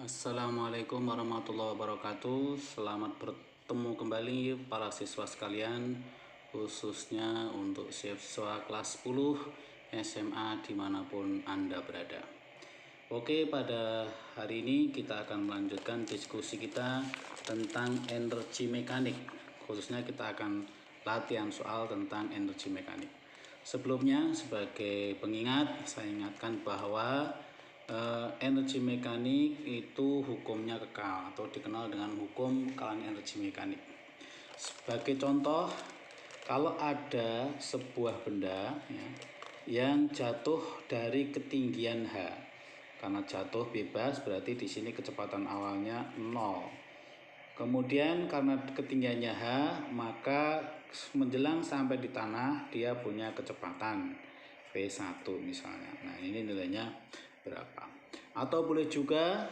Assalamualaikum warahmatullahi wabarakatuh. Selamat bertemu kembali para siswa sekalian, khususnya untuk siswa kelas 10 SMA dimanapun Anda berada. Oke, pada hari ini kita akan melanjutkan diskusi kita tentang energi mekanik. Khususnya kita akan latihan soal tentang energi mekanik. Sebelumnya, sebagai pengingat, saya ingatkan bahwa energi mekanik itu hukumnya kekal atau dikenal dengan hukum kekalan energi mekanik. Sebagai contoh, kalau ada sebuah benda yang jatuh dari ketinggian h, karena jatuh bebas berarti di sini kecepatan awalnya 0. Kemudian karena ketinggiannya h, maka menjelang sampai di tanah dia punya kecepatan v1 misalnya. Nah, ini nilainya berapa? Atau boleh juga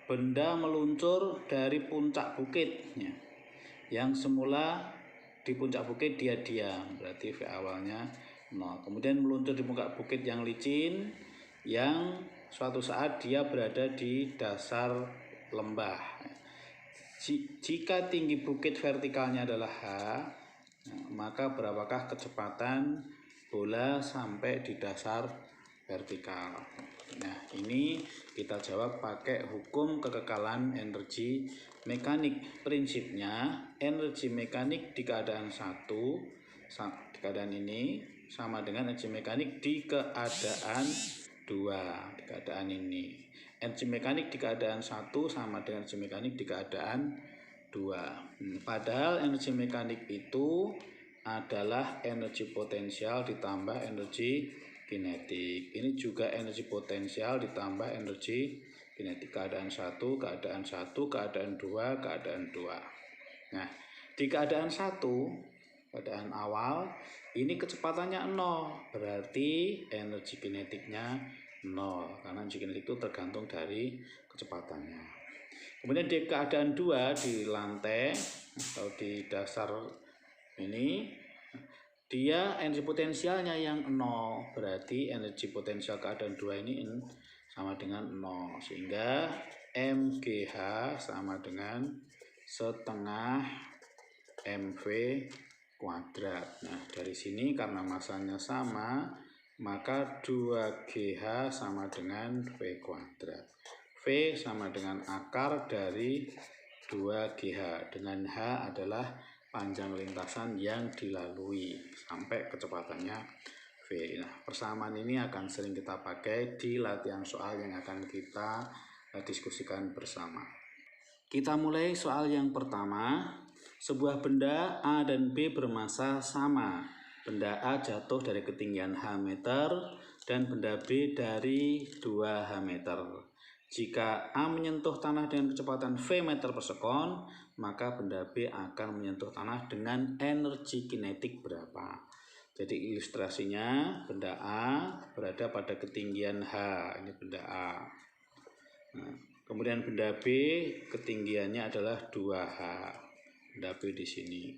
benda meluncur dari puncak bukit yang semula di puncak bukit dia diam, berarti V awalnya 0. Kemudian meluncur di puncak bukit yang licin yang suatu saat dia berada di dasar lembah. Jika tinggi bukit vertikalnya adalah h, maka berapakah kecepatan bola sampai di dasar vertikal? Nah, ini kita jawab pakai hukum kekekalan energi mekanik. Prinsipnya, energi mekanik di keadaan di keadaan ini sama dengan energi mekanik di keadaan 2. Di keadaan ini, energi mekanik di keadaan 1 sama dengan energi mekanik di keadaan 2. Padahal energi mekanik itu adalah energi potensial ditambah energi kinetik. Ini juga energi potensial ditambah energi kinetik. Keadaan 1, keadaan 1, keadaan 2, keadaan 2. Nah, di keadaan 1, keadaan awal, ini kecepatannya 0. Berarti energi kinetiknya 0. Karena energi kinetik itu tergantung dari kecepatannya. Kemudian di keadaan 2, di lantai atau di dasar ini, dia energi potensialnya yang 0, berarti energi potensial keadaan 2 ini sama dengan 0, sehingga MGH sama dengan setengah MV kuadrat. Nah, dari sini karena masanya sama, maka 2GH sama dengan V kuadrat. V sama dengan akar dari 2GH, dengan H adalah panjang lintasan yang dilalui sampai kecepatannya V. Nah, persamaan ini akan sering kita pakai di latihan soal yang akan kita diskusikan bersama. Kita mulai soal yang pertama. Sebuah benda A dan B bermassa sama. Benda A jatuh dari ketinggian h meter dan benda B dari 2h meter. Jika A menyentuh tanah dengan kecepatan V meter per sekon, maka benda B akan menyentuh tanah dengan energi kinetik berapa? Jadi ilustrasinya, benda A berada pada ketinggian H, ini benda A. Nah, kemudian benda B ketinggiannya adalah 2H. Benda B di sini.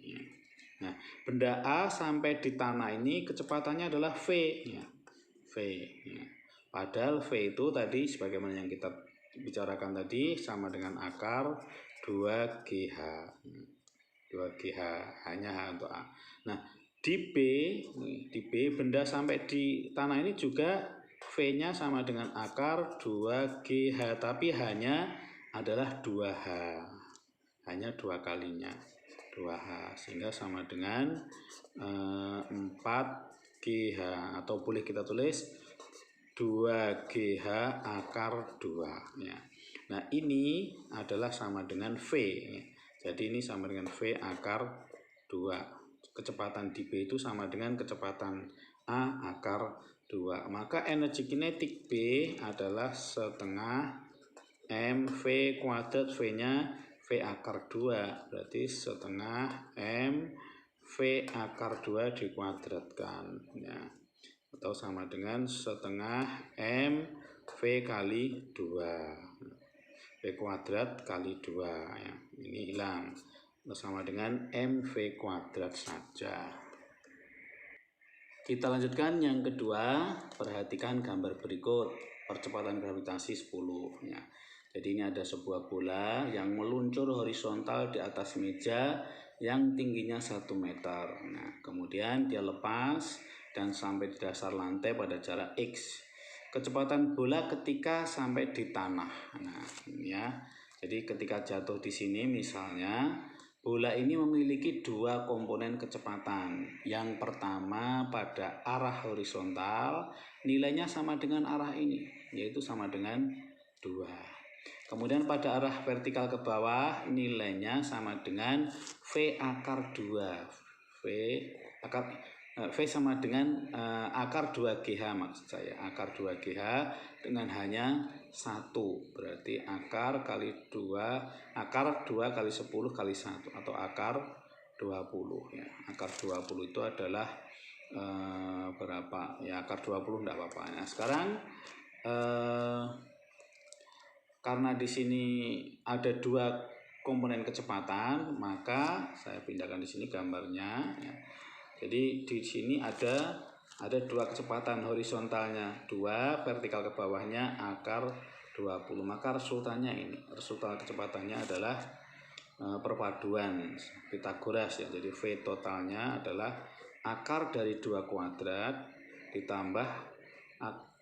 Nah, benda A sampai di tanah ini kecepatannya adalah V. V. Padahal V itu tadi sebagaimana yang kita bicarakan tadi sama dengan akar 2GH. 2GH, hanya H untuk A. Nah, di B benda sampai di tanah ini juga V-nya sama dengan akar 2GH, tapi hanya adalah 2H. Hanya 2 kalinya, 2H, sehingga sama dengan 4GH, atau boleh kita tulis 2GH akar 2 ya. Nah, ini adalah sama dengan V ya. Jadi ini sama dengan V akar 2. Kecepatan di B itu sama dengan kecepatan A akar 2. Maka energi kinetik B adalah setengah MV kuadrat, V-nya V akar 2. Berarti setengah MV akar 2 dikuadratkan ya. Atau sama dengan setengah MV kali 2. V kuadrat kali 2 ya. Ini hilang, sama dengan MV kuadrat saja. Kita lanjutkan yang kedua. Perhatikan gambar berikut. Percepatan gravitasi 10 ya. Jadi Jadi ini ada sebuah bola yang meluncur horizontal di atas meja yang tingginya 1 meter. Nah, kemudian dia lepas dan sampai di dasar lantai pada jarak X. Kecepatan bola ketika sampai di tanah. Nah, ini ya. Jadi ketika jatuh di sini misalnya, bola ini memiliki 2 komponen kecepatan. Yang pertama pada arah horizontal, nilainya sama dengan arah ini, yaitu sama dengan 2. Kemudian pada arah vertikal ke bawah nilainya sama dengan V akar 2. V sama dengan akar 2GH maksud saya. Akar 2GH dengan hanya 1. Berarti akar kali 2, akar 2 kali 10 kali 1 atau akar 20 ya. Akar 20 itu adalah berapa? Ya akar 20 enggak apa-apa. Nah, sekarang karena di sini ada 2 komponen kecepatan, maka saya pindahkan di sini gambarnya. Ya. Jadi di sini ada 2 kecepatan horizontalnya 2, vertikal ke bawahnya akar 20. Maka resultannya ini, resultan kecepatannya adalah perpaduan Pythagoras ya. Jadi V totalnya adalah akar dari 2 kuadrat ditambah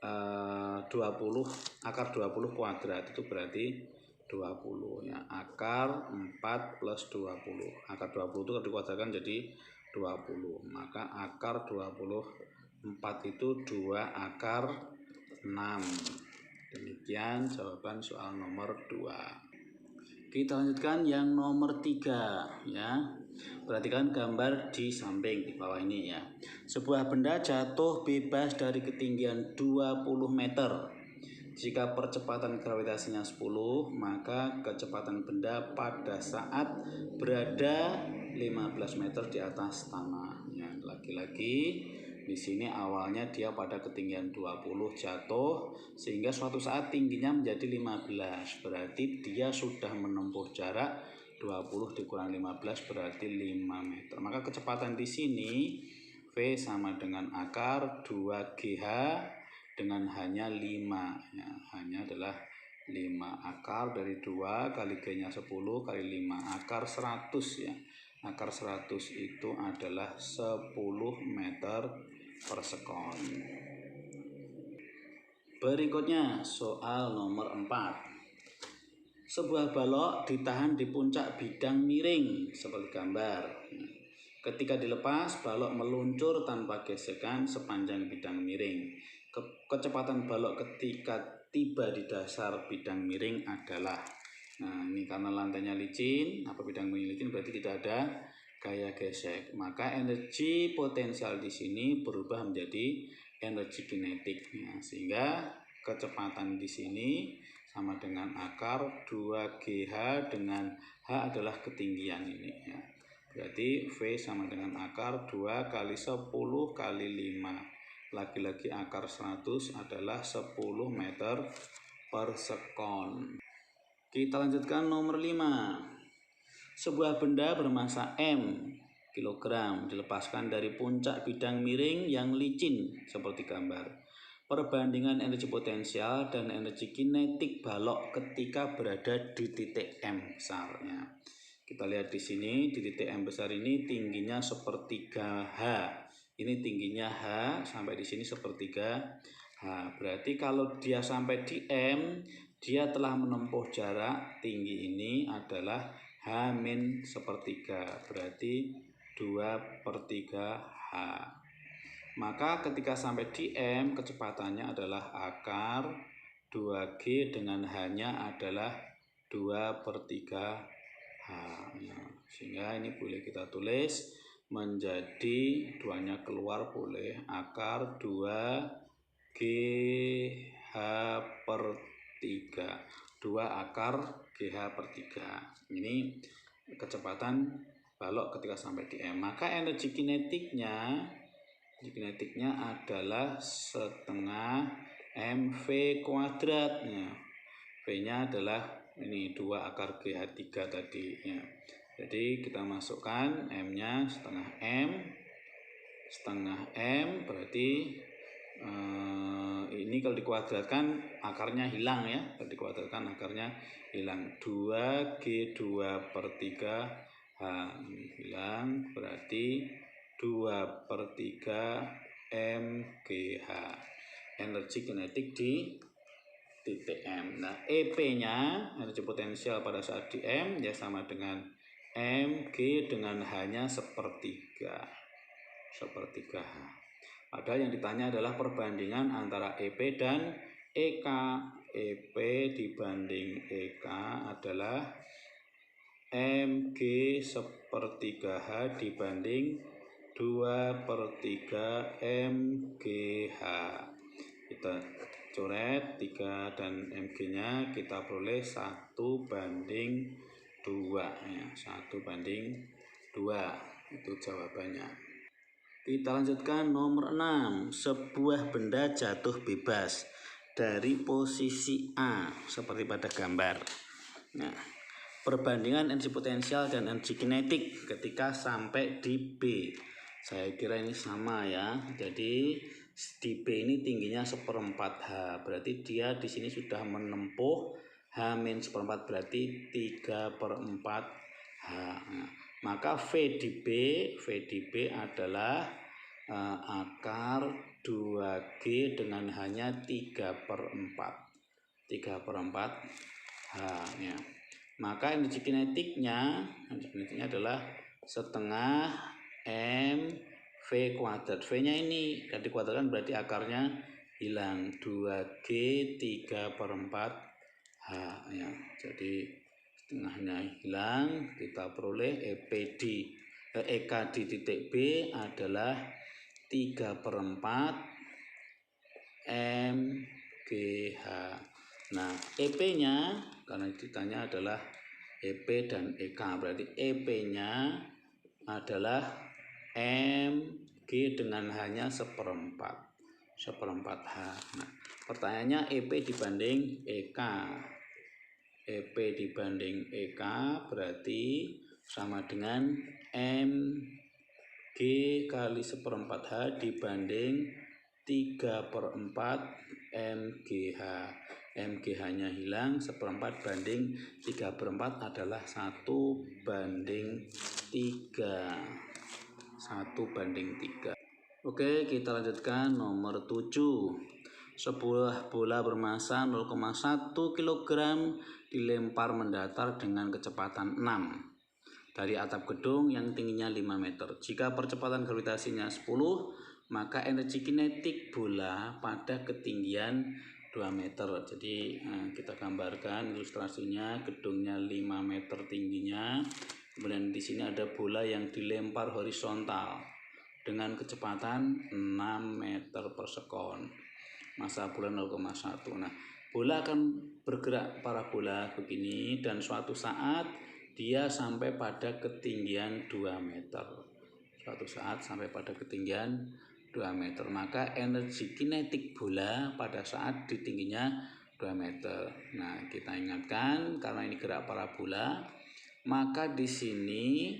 20 akar 20 kuadrat itu berarti 20 ya. Akar 4 plus 20. Akar 20 itu kalau dikuadratkan jadi 20. Maka akar 24 itu 2 akar 6. Demikian jawaban soal nomor 2. Kita lanjutkan yang nomor 3 ya. Perhatikan gambar di samping di bawah ini ya. Sebuah benda jatuh bebas dari ketinggian 20 meter. Jika percepatan gravitasinya 10, maka kecepatan benda pada saat berada 15 meter di atas tanah. Ya, lagi-lagi di sini awalnya dia pada ketinggian 20 jatuh sehingga suatu saat tingginya menjadi 15. Berarti dia sudah menempuh jarak 20 dikurang 15 berarti 5 meter. Maka kecepatan di sini V sama dengan akar 2GH dengan hanya 5 ya, hanya adalah 5 akar dari 2 kali G-nya 10 kali 5 akar 100 ya. Akar 100 itu adalah 10 meter per sekon. Berikutnya soal nomor 4. Sebuah balok ditahan di puncak bidang miring seperti gambar. Ketika dilepas, balok meluncur tanpa gesekan sepanjang bidang miring. Kecepatan balok ketika tiba di dasar bidang miring adalah, nah ini karena lantainya licin, bidang miring licin berarti tidak ada gaya gesek. Maka energi potensial di sini berubah menjadi energi kinetik. Ya, sehingga kecepatan di sini sama dengan akar 2GH dengan H adalah ketinggian ini ya. Berarti V sama dengan akar 2 kali 10 kali 5. Lagi-lagi akar 100 adalah 10 meter per sekon. Kita lanjutkan nomor 5. Sebuah benda bermasa M kilogram dilepaskan dari puncak bidang miring yang licin seperti gambar. Perbandingan energi potensial dan energi kinetik balok ketika berada di titik M besarnya. Kita lihat di sini di titik M besar ini tingginya sepertiga H. Ini tingginya H sampai di sini sepertiga H. Berarti kalau dia sampai di M, dia telah menempuh jarak tinggi ini adalah H-1/3. Berarti 2/3 H. Maka ketika sampai di M, kecepatannya adalah akar 2G dengan H-nya adalah 2/3 H. Ya, sehingga ini boleh kita tulis menjadi 2-nya keluar boleh akar 2GH/3. 2 akar GH/3. Ini kecepatan balok ketika sampai di M. Maka energi kinetiknya adalah setengah mv kuadrat ya. V-nya adalah ini 2 akar GH3 tadi ya. Jadi kita masukkan M-nya setengah M berarti ini kalau dikuadratkan akarnya hilang ya, kalau dikuadratkan akarnya hilang. 2G2/3H ini hilang, berarti 2/3 mGh energi kinetik di titik M. Nah, EP-nya energi potensial pada saat di M ya sama dengan mg dengan hanya sepertiga H. Padahal yang ditanya adalah perbandingan antara EP dan EK. EP dibanding EK adalah mg sepertiga H dibanding 2/3 mGh. Kita coret 3 dan mg nya kita peroleh 1/2 ya, 1/2 itu jawabannya. Kita lanjutkan nomor 6. Sebuah benda jatuh bebas dari posisi A seperti pada gambar. Nah, perbandingan energi potensial dan energi kinetik ketika sampai di B. Saya kira ini sama ya. Jadi di B ini tingginya 1/4 H. Berarti dia di sini sudah menempuh H-1/4 berarti 3/4 H. Nah, maka V di B adalah akar 2G dengan hanya 3/4 H ya. Maka energi kinetiknya adalah setengah mV kuadrat. V-nya ini kalau dikuadratkan berarti akarnya hilang, 2G 3/4 H ya. Jadi setengahnya hilang, kita peroleh EK di titik B adalah 3/4 mGh. Nah, EP-nya karena ditanya adalah EP dan EK, berarti EP-nya adalah mg dengan hanya 1/4 H. Nah, pertanyaannya EP dibanding EK. EP dibanding EK berarti sama dengan mg kali 1/4 H dibanding 3/4 mGh. mGh-nya hilang, 1/4 banding 3/4 adalah 1/3. 1/3. Oke, kita lanjutkan nomor 7. Sebuah bola bermasa 0,1 kg dilempar mendatar dengan kecepatan 6 dari atap gedung yang tingginya 5 meter. Jika percepatan gravitasinya 10, maka energi kinetik bola pada ketinggian 2 meter. Jadi kita gambarkan ilustrasinya, gedungnya 5 meter tingginya. Kemudian di sini ada bola yang dilempar horizontal dengan kecepatan 6 meter per sekon. Massa bola 0,1. Nah, bola akan bergerak parabola begini dan suatu saat dia sampai pada ketinggian 2 meter. Suatu saat sampai pada ketinggian 2 meter. Maka energi kinetik bola pada saat di tingginya 2 meter. Nah, kita ingatkan karena ini gerak parabola, maka di sini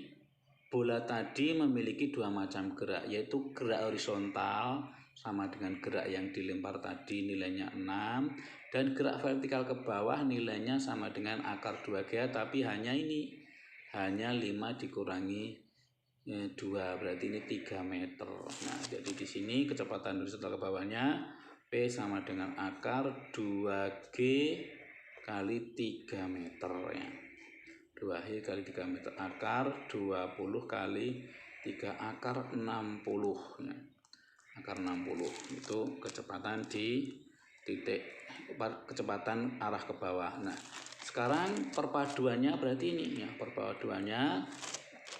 bola tadi memiliki dua macam gerak, yaitu gerak horizontal sama dengan gerak yang dilempar tadi nilainya 6, dan gerak vertikal ke bawah nilainya sama dengan akar 2G tapi hanya 5 dikurangi 2, berarti ini 3 meter. Nah, jadi di sini kecepatan horizontal ke bawahnya P sama dengan akar 2G kali 3 meter ya. 2G kali 3 meter, akar 20 kali 3, akar 60 ya. Akar 60 itu kecepatan di titik, kecepatan arah ke bawah. Nah, sekarang perpaduannya berarti ini ya, perpaduannya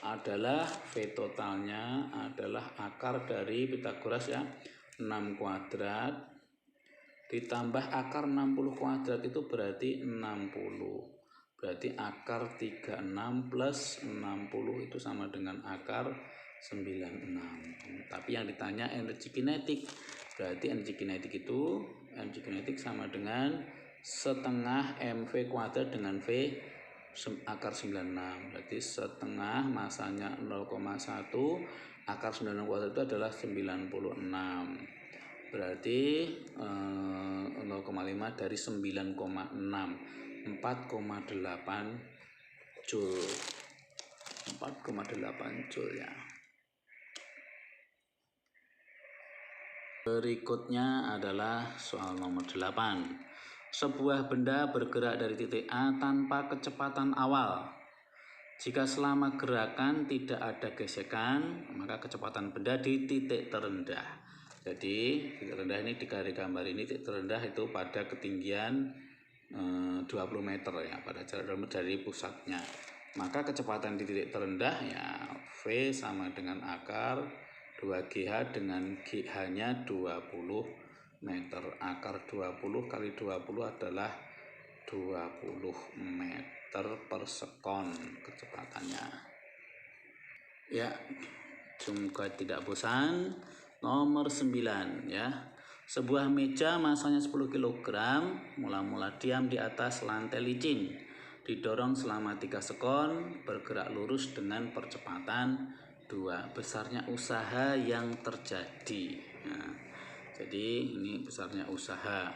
adalah V totalnya adalah akar dari Pythagoras ya, 6 kuadrat ditambah akar 60 kuadrat itu berarti 60. Berarti akar 36 plus 60 itu sama dengan akar 96. Tapi yang ditanya energi kinetik. Berarti energi kinetik sama dengan setengah mv kuadrat dengan V akar 96. Berarti setengah masanya 0,1, akar 96 kuadrat itu adalah 96. berarti 0,5 dari 9,6, 4,8 Joule. 4,8 Joule ya. Berikutnya adalah soal nomor 8. Sebuah benda bergerak dari titik A tanpa kecepatan awal. Jika selama gerakan tidak ada gesekan, maka kecepatan benda di titik terendah. Jadi titik terendah ini di garis gambar ini, titik terendah itu pada ketinggian 20 meter ya, pada jarak 20 meter dari pusatnya. Maka kecepatan di titik terendah ya V sama dengan akar 2GH dengan GH-nya 20 meter. Akar 20 kali 20 adalah 20 meter per sekon kecepatannya. Ya, semoga tidak bosan. Nomor 9 ya. Sebuah meja masanya 10 kg mula-mula diam di atas lantai licin. Didorong selama 3 sekon, bergerak lurus dengan percepatan 2. Besarnya usaha yang terjadi. Nah, jadi ini besarnya usaha.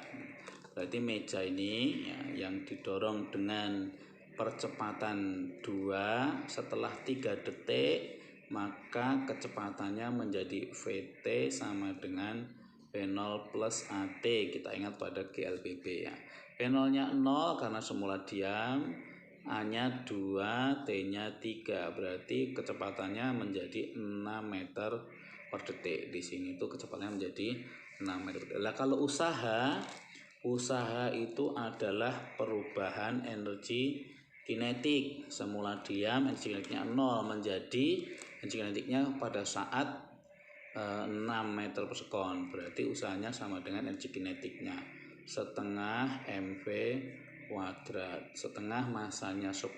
Berarti meja ini ya, yang didorong dengan percepatan 2 setelah 3 detik, maka kecepatannya menjadi VT sama dengan V0 plus AT. Kita ingat pada GLBB ya. V0-nya 0 karena semula diam, A-nya 2, T-nya 3. Berarti kecepatannya menjadi 6 meter per detik. Di sini tuh kecepatannya menjadi 6 meter per detik. Nah, kalau usaha itu adalah perubahan energi kinetik. Semula diam, energi kinetiknya 0 menjadi energi kinetiknya pada saat 6 meter per sekon. Berarti usahanya sama dengan energi kinetiknya setengah mv kuadrat. Setengah masanya 10,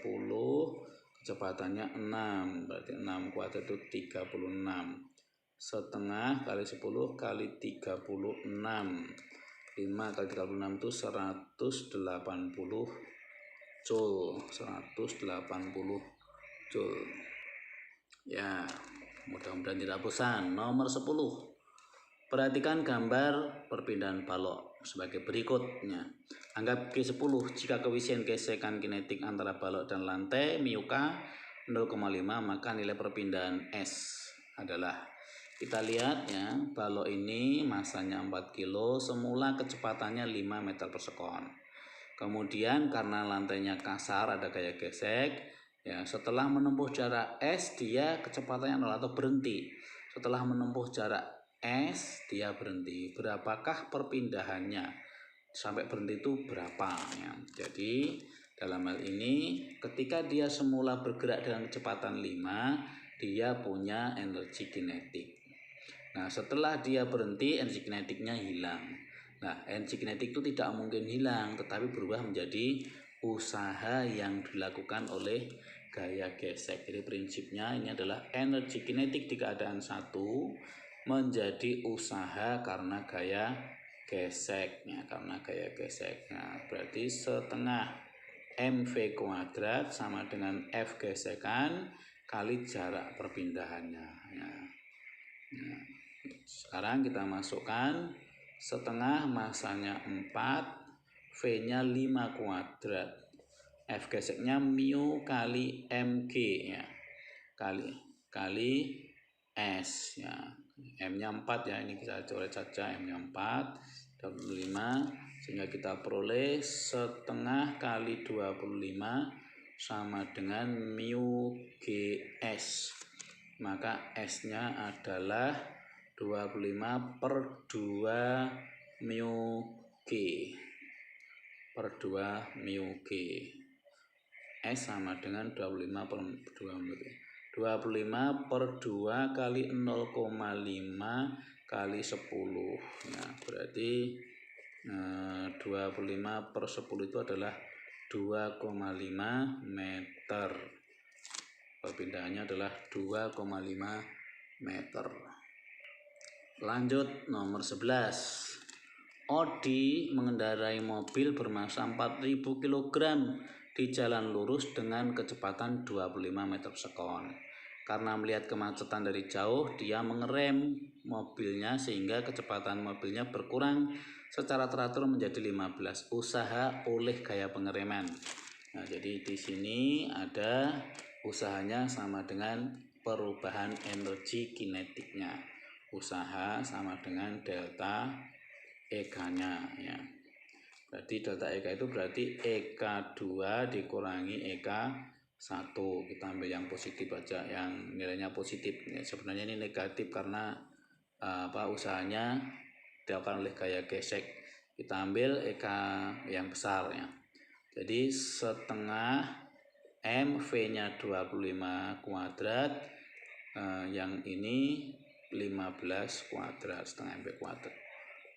kecepatannya 6, berarti 6 kuadrat itu 36. Setengah kali 10 kali 36, 5 kali 36 itu 180 Joule. 180 Joule ya. Mudah-mudahan tidak bosan. Nomor 10. Perhatikan gambar perpindahan balok sebagai berikutnya. Anggap G10 jika koefisien gesekan kinetik antara balok dan lantai μk 0,5, maka nilai perpindahan S adalah, kita lihat ya, balok ini masanya 4 kg, semula kecepatannya 5 meter per sekon. Kemudian karena lantainya kasar, ada gaya gesek ya, setelah menempuh jarak S dia kecepatannya 0 atau berhenti. Setelah menempuh jarak S dia berhenti. Berapakah perpindahannya sampai berhenti itu berapa ya? Jadi dalam hal ini ketika dia semula bergerak dengan kecepatan 5, dia punya energi kinetik. Nah, setelah dia berhenti energi kinetiknya hilang. Nah, energi kinetik itu tidak mungkin hilang, tetapi berubah menjadi usaha yang dilakukan oleh gaya gesek. Jadi prinsipnya ini adalah energi kinetik di keadaan 1 menjadi usaha karena gaya geseknya, berarti setengah mv kuadrat sama dengan F gesekan kali jarak perpindahannya ya. Sekarang kita masukkan setengah masanya 4, V-nya 5 kuadrat, F geseknya mu kali mg ya, kali S ya. M-nya 4 ya, ini kita coret saja, M-nya 4, 25, sehingga kita peroleh setengah kali 25 sama dengan mu GS. Maka S-nya adalah 25 per 2 mu G. Per 2 mu G. S sama dengan 25 per 2 mu G. 25 per 2 kali 0,5 kali 10 ya, berarti 25 per 10 itu adalah 2,5 meter. Perpindahannya adalah 2,5 meter. Lanjut nomor 11. Odi mengendarai mobil bermassa 4000 kg di jalan lurus dengan kecepatan 25 meter per sekon. Karena melihat kemacetan dari jauh, dia mengerem mobilnya sehingga kecepatan mobilnya berkurang secara teratur menjadi 15. Usaha oleh gaya pengereman. Nah, jadi di sini ada usahanya sama dengan perubahan energi kinetiknya. Usaha sama dengan delta EK-nya ya. Berarti delta EK itu berarti EK2 dikurangi EK1. Kita ambil yang positif aja, yang nilainya positif. Ya, sebenarnya ini negatif karena usahanya dilakukan oleh gaya gesek. Kita ambil EK yang besar ya. Jadi setengah M, V-nya 25 kuadrat, yang ini 15 kuadrat, setengah MV kuadrat.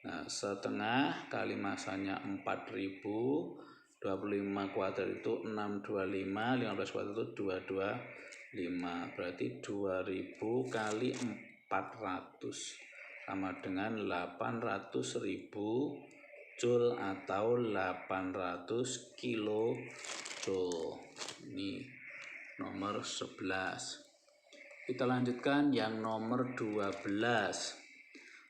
Nah, setengah kali masanya 4000, 25 kuadrat itu 625, 15 kuadrat itu 225. Berarti 2000 kali 400 sama dengan 800.000 Joule atau 800 kilo Joule. Ini nomor 11. Kita lanjutkan yang nomor 12.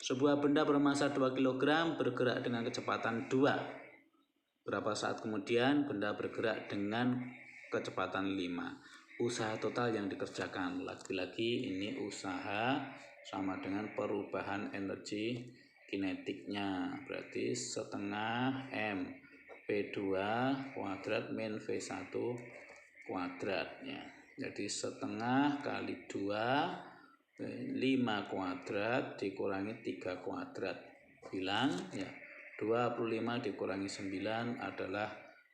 Sebuah benda bermassa 2 kg bergerak dengan kecepatan 2. Berapa saat kemudian benda bergerak dengan kecepatan 5. Usaha total yang dikerjakan. Lagi-lagi ini usaha sama dengan perubahan energi kinetiknya. Berarti setengah M V2 kuadrat min V1 kuadratnya. Jadi setengah kali 2, 5 kuadrat dikurangi 3 kuadrat. Bilang ya, 25 dikurangi 9 adalah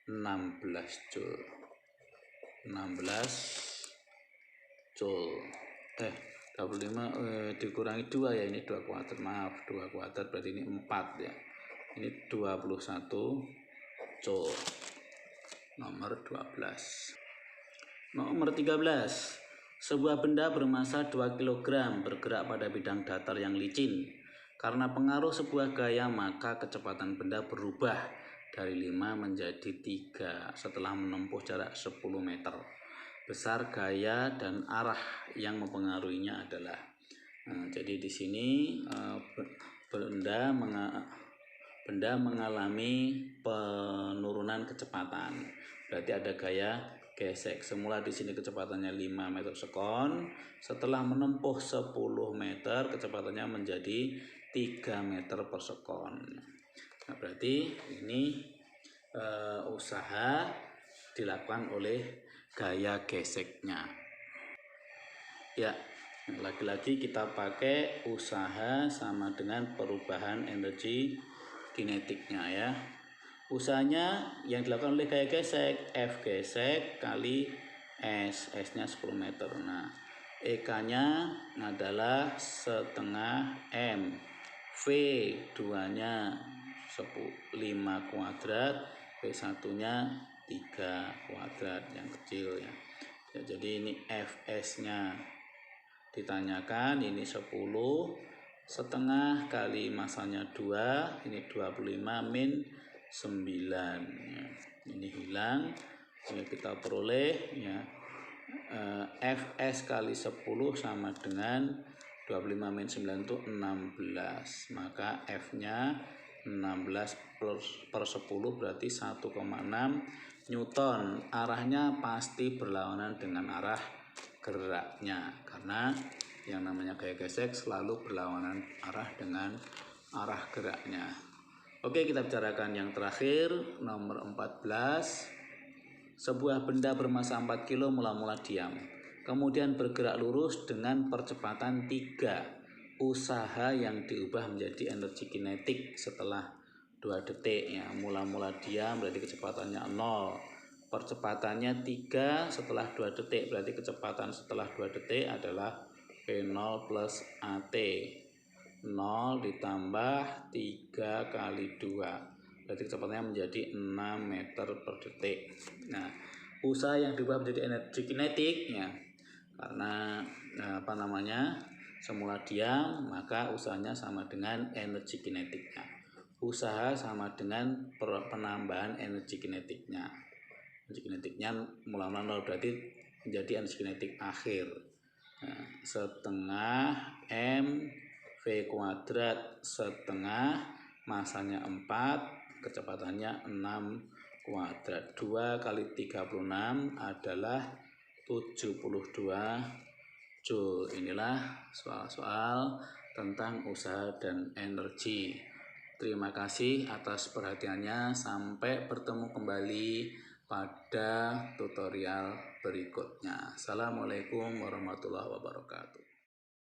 16 Joule. 16 Joule. 25 dikurangi 2 ya, ini 2 kuadrat. Maaf, 2 kuadrat berarti ini 4 ya. Ini 21 Joule. Nomor 12. Nomor 13. Sebuah benda bermassa 2 kg bergerak pada bidang datar yang licin. Karena pengaruh sebuah gaya, maka kecepatan benda berubah dari 5 menjadi 3 setelah menempuh jarak 10 meter. Besar gaya dan arah yang mempengaruhinya adalah. Jadi di sini benda mengalami penurunan kecepatan. Berarti ada gaya gesek. Semula di sini kecepatannya 5 meter sekon. Setelah menempuh 10 meter, kecepatannya menjadi 3 meter per sekon. Nah, berarti ini usaha dilakukan oleh gaya geseknya. Ya, lagi-lagi kita pakai usaha sama dengan perubahan energi kinetiknya ya. Usahanya yang dilakukan oleh gaya gesek, F gesek kali S, S-nya 10 meter. Nah, EK-nya adalah setengah M, V2-nya 5 kuadrat, V1-nya 3 kuadrat yang kecil ya. Jadi ini Fs-nya ditanyakan, ini 10 setengah kali masanya 2, ini 25 min 9 ya. Ini hilang, ini kita peroleh ya, Fs kali 10 sama dengan 25 min 9 itu 16, maka F-nya 16 per 10 berarti 1,6 Newton. Arahnya pasti berlawanan dengan arah geraknya, karena yang namanya gaya gesek selalu berlawanan arah dengan arah geraknya. Oke, kita bicarakan yang terakhir, nomor 14. Sebuah benda bermassa 4 kg mula-mula diam, kemudian bergerak lurus dengan percepatan 3. Usaha yang diubah menjadi energi kinetik setelah 2 detik ya. Mula-mula diam berarti kecepatannya 0. Percepatannya 3 setelah 2 detik, berarti kecepatan setelah 2 detik adalah V0 plus AT. 0 ditambah 3 kali 2, berarti kecepatannya menjadi 6 meter per detik. Nah, usaha yang diubah menjadi energi kinetik ya, karena semula diam, maka usahanya sama dengan energi kinetiknya. Usaha sama dengan penambahan energi kinetiknya. Energi kinetiknya mula-mula 0 berarti menjadi energi kinetik akhir. Nah, setengah M V kuadrat setengah, masanya 4, kecepatannya 6 kuadrat. 2 kali 36 adalah 72 Joule. Inilah soal-soal tentang usaha dan energi. Terima kasih atas perhatiannya. Sampai bertemu kembali pada tutorial berikutnya. Assalamualaikum warahmatullahi wabarakatuh.